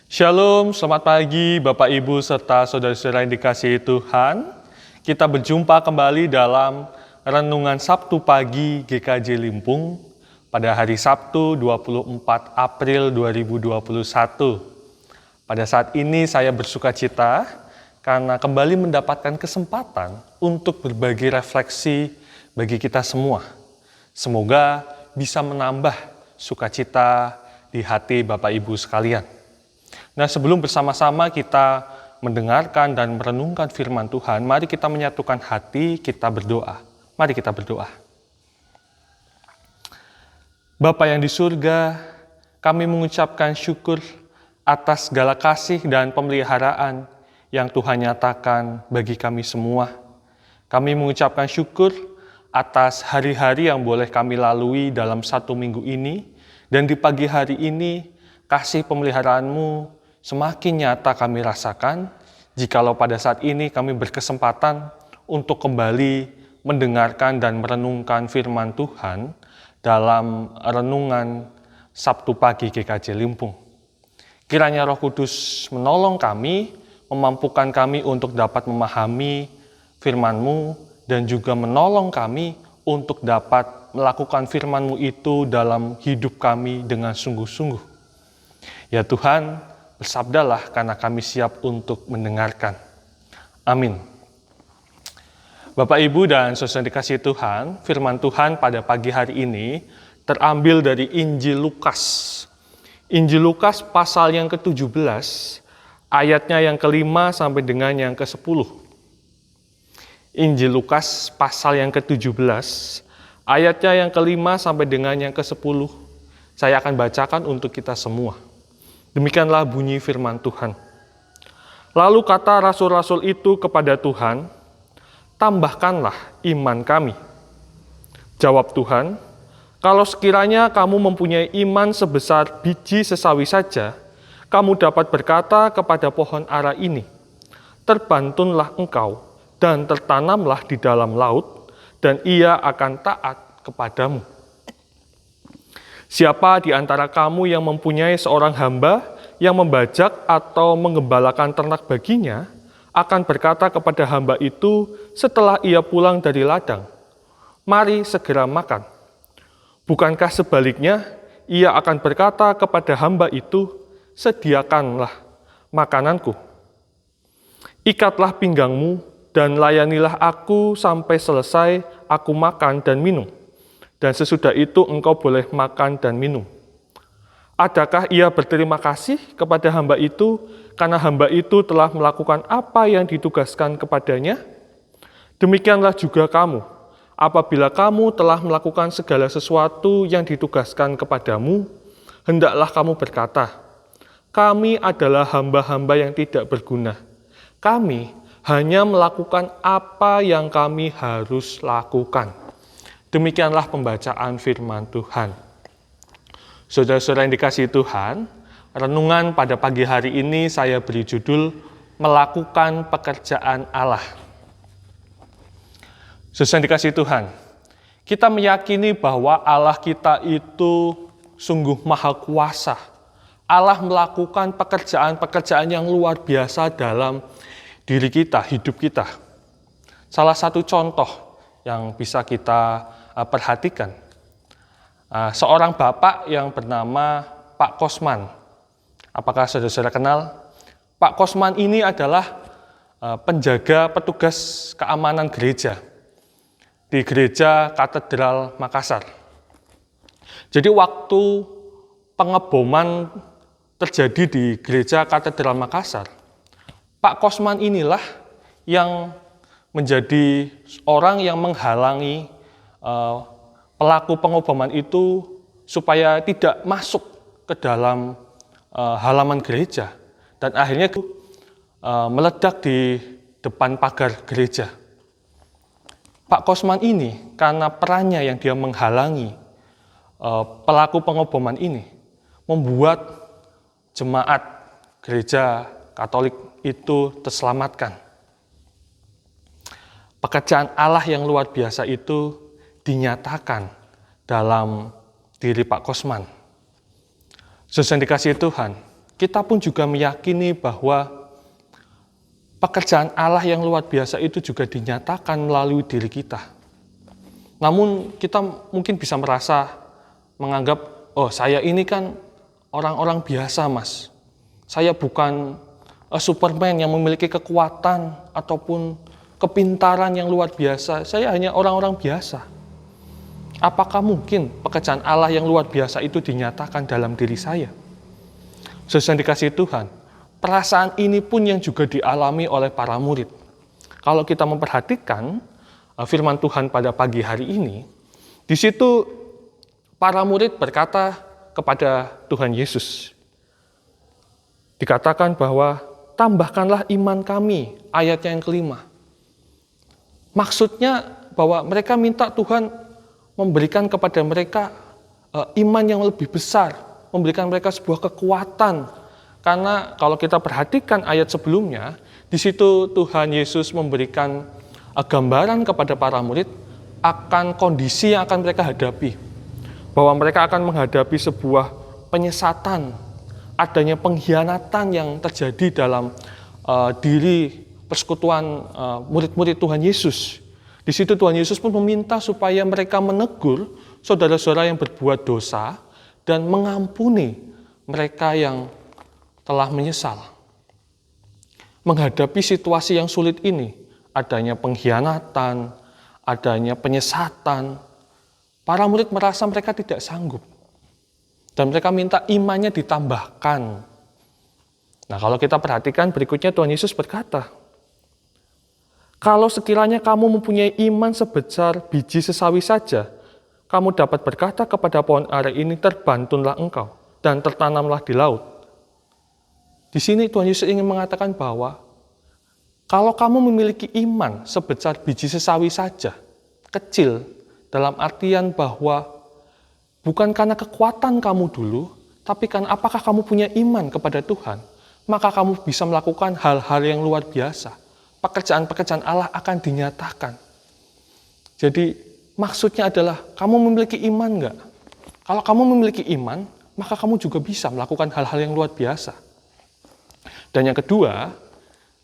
Shalom, selamat pagi Bapak Ibu serta saudara-saudara yang dikasihi Tuhan. Kita berjumpa kembali dalam Renungan Sabtu Pagi GKJ Limpung pada hari Sabtu 24 April 2021. Pada saat ini saya bersuka cita karena kembali mendapatkan kesempatan untuk berbagi refleksi bagi kita semua. Semoga bisa menambah sukacita di hati Bapak Ibu sekalian. Nah, sebelum bersama-sama kita mendengarkan dan merenungkan firman Tuhan, mari kita menyatukan hati, kita berdoa. Mari kita berdoa. Bapa yang di surga, kami mengucapkan syukur atas segala kasih dan pemeliharaan yang Tuhan nyatakan bagi kami semua. Kami mengucapkan syukur atas hari-hari yang boleh kami lalui dalam satu minggu ini, dan di pagi hari ini kasih pemeliharaan-Mu semakin nyata kami rasakan jikalau pada saat ini kami berkesempatan untuk kembali mendengarkan dan merenungkan firman Tuhan dalam renungan Sabtu Pagi GKJ Limpung. Kiranya Roh Kudus menolong kami, memampukan kami untuk dapat memahami firman-Mu dan juga menolong kami untuk dapat melakukan firman-Mu itu dalam hidup kami dengan sungguh-sungguh. Ya Tuhan, bersabdalah karena kami siap untuk mendengarkan. Amin. Bapak, Ibu, dan saudara dikasihi Tuhan, firman Tuhan pada pagi hari ini terambil dari Injil Lukas. Injil Lukas pasal yang ke-17, ayatnya yang ke-5 sampai dengan yang ke-10. Injil Lukas pasal yang ke-17, ayatnya yang ke-5 sampai dengan yang ke-10. Saya akan bacakan untuk kita semua. Demikianlah bunyi firman Tuhan. Lalu kata rasul-rasul itu kepada Tuhan, "Tambahkanlah iman kami." Jawab Tuhan, "Kalau sekiranya kamu mempunyai iman sebesar biji sesawi saja, kamu dapat berkata kepada pohon ara ini, 'Terbantunlah engkau dan tertanamlah di dalam laut,' dan ia akan taat kepadamu. Siapa di antara kamu yang mempunyai seorang hamba yang membajak atau menggembalakan ternak baginya, akan berkata kepada hamba itu setelah ia pulang dari ladang, 'Mari segera makan.' Bukankah sebaliknya, ia akan berkata kepada hamba itu, 'Sediakanlah makananku. Ikatlah pinggangmu dan layanilah aku sampai selesai aku makan dan minum. Dan sesudah itu engkau boleh makan dan minum.' Adakah ia berterima kasih kepada hamba itu karena hamba itu telah melakukan apa yang ditugaskan kepadanya? Demikianlah juga kamu, apabila kamu telah melakukan segala sesuatu yang ditugaskan kepadamu, hendaklah kamu berkata, 'Kami adalah hamba-hamba yang tidak berguna. Kami hanya melakukan apa yang kami harus lakukan.'" Demikianlah pembacaan firman Tuhan. Saudara-saudara yang dikasihi Tuhan, renungan pada pagi hari ini saya beri judul Melakukan Pekerjaan Allah. Saudara yang dikasihi Tuhan, kita meyakini bahwa Allah kita itu sungguh maha kuasa. Allah melakukan pekerjaan-pekerjaan yang luar biasa dalam diri kita, hidup kita. Salah satu contoh yang bisa kita perhatikan, seorang bapak yang bernama Pak Kosman. Apakah saudara-saudara kenal? Pak Kosman ini adalah penjaga petugas keamanan gereja di gereja Katedral Makassar. Jadi waktu pengeboman terjadi di gereja Katedral Makassar, Pak Kosman inilah yang menjadi orang yang menghalangi pelaku pengeboman itu supaya tidak masuk ke dalam halaman gereja, dan akhirnya meledak di depan pagar gereja. Pak Kosman ini karena perannya yang dia menghalangi pelaku pengeboman ini membuat jemaat gereja Katolik itu terselamatkan. Pekerjaan Allah yang luar biasa itu dinyatakan dalam diri Pak Kosman. Saudara yang dikasihi Tuhan, kita pun juga meyakini bahwa pekerjaan Allah yang luar biasa itu juga dinyatakan melalui diri kita. Namun kita mungkin bisa merasa menganggap, oh saya ini kan orang-orang biasa mas. Saya bukan Superman yang memiliki kekuatan ataupun kepintaran yang luar biasa. Saya hanya orang-orang biasa. Apakah mungkin pekerjaan Allah yang luar biasa itu dinyatakan dalam diri saya? Saudara dikasihi Tuhan, perasaan ini pun yang juga dialami oleh para murid. Kalau kita memperhatikan firman Tuhan pada pagi hari ini, di situ para murid berkata kepada Tuhan Yesus. Dikatakan bahwa tambahkanlah iman kami, ayatnya yang kelima. Maksudnya bahwa mereka minta Tuhan memberikan kepada mereka iman yang lebih besar, memberikan mereka sebuah kekuatan. Karena kalau kita perhatikan ayat sebelumnya, di situ Tuhan Yesus memberikan gambaran kepada para murid akan kondisi yang akan mereka hadapi. Bahwa mereka akan menghadapi sebuah penyesatan, adanya pengkhianatan yang terjadi dalam diri persekutuan murid-murid Tuhan Yesus. Di situ Tuhan Yesus pun meminta supaya mereka menegur saudara-saudara yang berbuat dosa dan mengampuni mereka yang telah menyesal. Menghadapi situasi yang sulit ini, adanya pengkhianatan, adanya penyesatan, para murid merasa mereka tidak sanggup. Dan mereka minta imannya ditambahkan. Nah, kalau kita perhatikan berikutnya Tuhan Yesus berkata, kalau sekiranya kamu mempunyai iman sebesar biji sesawi saja, kamu dapat berkata kepada pohon ara ini, terbantunlah engkau dan tertanamlah di laut. Di sini Tuhan Yesus ingin mengatakan bahwa kalau kamu memiliki iman sebesar biji sesawi saja, kecil, dalam artian bahwa bukan karena kekuatan kamu dulu, tapi karena apakah kamu punya iman kepada Tuhan, maka kamu bisa melakukan hal-hal yang luar biasa. Pekerjaan-pekerjaan Allah akan dinyatakan. Jadi maksudnya adalah kamu memiliki iman enggak? Kalau kamu memiliki iman, maka kamu juga bisa melakukan hal-hal yang luar biasa. Dan yang kedua,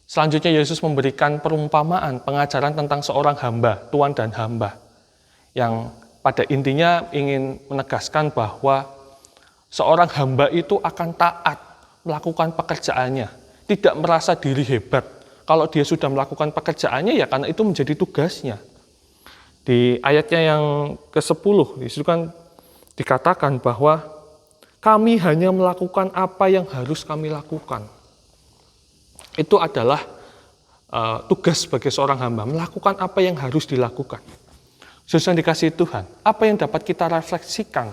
selanjutnya Yesus memberikan perumpamaan, pengajaran tentang seorang hamba, tuan dan hamba. Yang pada intinya ingin menegaskan bahwa seorang hamba itu akan taat melakukan pekerjaannya, tidak merasa diri hebat. Kalau dia sudah melakukan pekerjaannya, ya karena itu menjadi tugasnya. Di ayatnya yang ke-10, itu kan dikatakan bahwa kami hanya melakukan apa yang harus kami lakukan. Itu adalah tugas sebagai seorang hamba, melakukan apa yang harus dilakukan. Saudara dikasihi Tuhan, apa yang dapat kita refleksikan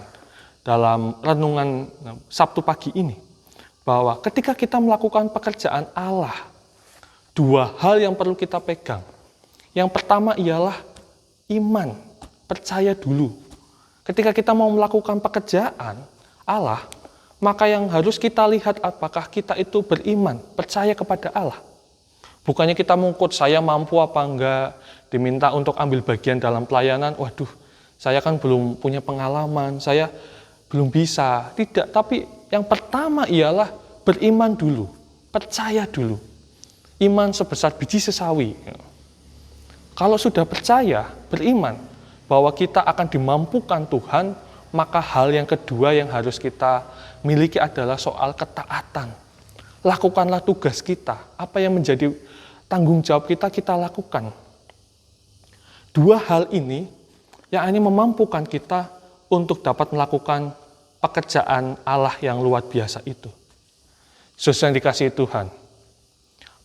dalam renungan Sabtu pagi ini? Bahwa ketika kita melakukan pekerjaan Allah, dua hal yang perlu kita pegang. Yang pertama ialah iman, percaya dulu. Ketika kita mau melakukan pekerjaan Allah, maka yang harus kita lihat apakah kita itu beriman, percaya kepada Allah. Bukannya kita mengukur saya mampu apa enggak, diminta untuk ambil bagian dalam pelayanan, waduh, saya kan belum punya pengalaman, saya belum bisa. Tidak, tapi yang pertama ialah beriman dulu, percaya dulu. Iman sebesar biji sesawi. Kalau sudah percaya, beriman, bahwa kita akan dimampukan Tuhan, maka hal yang kedua yang harus kita miliki adalah soal ketaatan. Lakukanlah tugas kita, apa yang menjadi tanggung jawab kita, kita lakukan. Dua hal ini yang hanya memampukan kita untuk dapat melakukan pekerjaan Allah yang luar biasa itu. Saudara yang dikasihi Tuhan,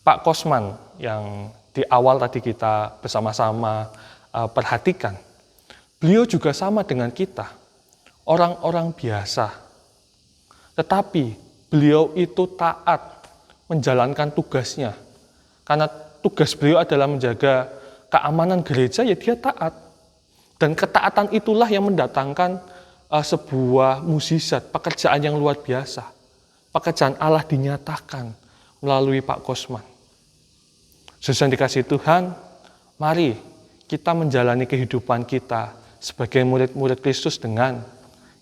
Pak Kosman yang di awal tadi kita bersama-sama perhatikan, beliau juga sama dengan kita, orang-orang biasa. Tetapi beliau itu taat menjalankan tugasnya. Karena tugas beliau adalah menjaga keamanan gereja, ya dia taat. Dan ketaatan itulah yang mendatangkan sebuah mukjizat, pekerjaan yang luar biasa. Pekerjaan Allah dinyatakan melalui Pak Kosman. Saudara dikasihi Tuhan, mari kita menjalani kehidupan kita sebagai murid-murid Kristus dengan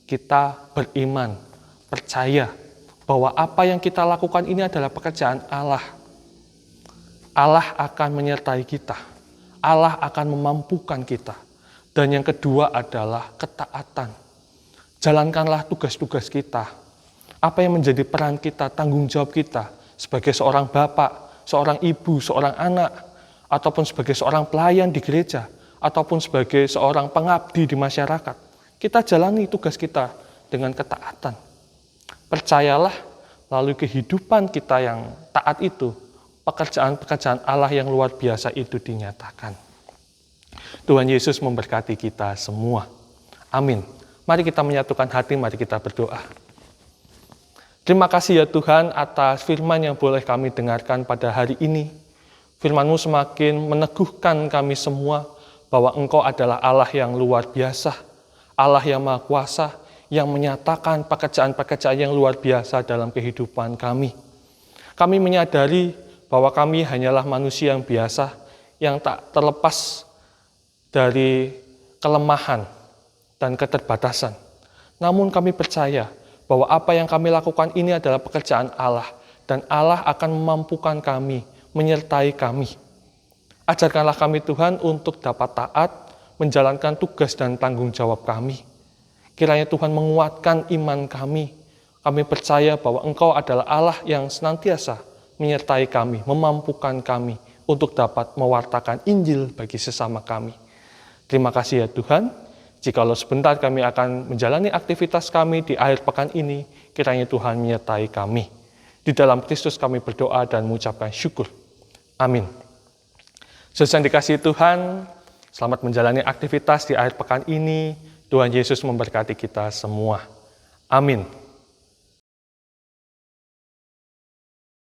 kita beriman, percaya bahwa apa yang kita lakukan ini adalah pekerjaan Allah. Allah akan menyertai kita. Allah akan memampukan kita. Dan yang kedua adalah ketaatan. Jalankanlah tugas-tugas kita. Apa yang menjadi peran kita, tanggung jawab kita sebagai seorang bapak, seorang ibu, seorang anak, ataupun sebagai seorang pelayan di gereja, ataupun sebagai seorang pengabdi di masyarakat. Kita jalani tugas kita dengan ketaatan. Percayalah, melalui kehidupan kita yang taat itu, pekerjaan-pekerjaan Allah yang luar biasa itu dinyatakan. Tuhan Yesus memberkati kita semua. Amin. Mari kita menyatukan hati, mari kita berdoa. Terima kasih ya Tuhan atas firman yang boleh kami dengarkan pada hari ini. Firman-Mu semakin meneguhkan kami semua bahwa Engkau adalah Allah yang luar biasa, Allah yang Maha Kuasa, yang menyatakan pekerjaan-pekerjaan yang luar biasa dalam kehidupan kami. Kami menyadari bahwa kami hanyalah manusia yang biasa, yang tak terlepas dari kelemahan dan keterbatasan. Namun kami percaya bahwa apa yang kami lakukan ini adalah pekerjaan Allah, dan Allah akan memampukan kami, menyertai kami. Ajarkanlah kami Tuhan untuk dapat taat, menjalankan tugas dan tanggung jawab kami. Kiranya Tuhan menguatkan iman kami. Kami percaya bahwa Engkau adalah Allah yang senantiasa menyertai kami, memampukan kami untuk dapat mewartakan Injil bagi sesama kami. Terima kasih ya Tuhan. Jikalau sebentar kami akan menjalani aktivitas kami di akhir pekan ini, kiranya Tuhan menyertai kami. Di dalam Kristus kami berdoa dan mengucapkan syukur. Amin. Saudara dikasihi Tuhan, selamat menjalani aktivitas di akhir pekan ini. Tuhan Yesus memberkati kita semua. Amin.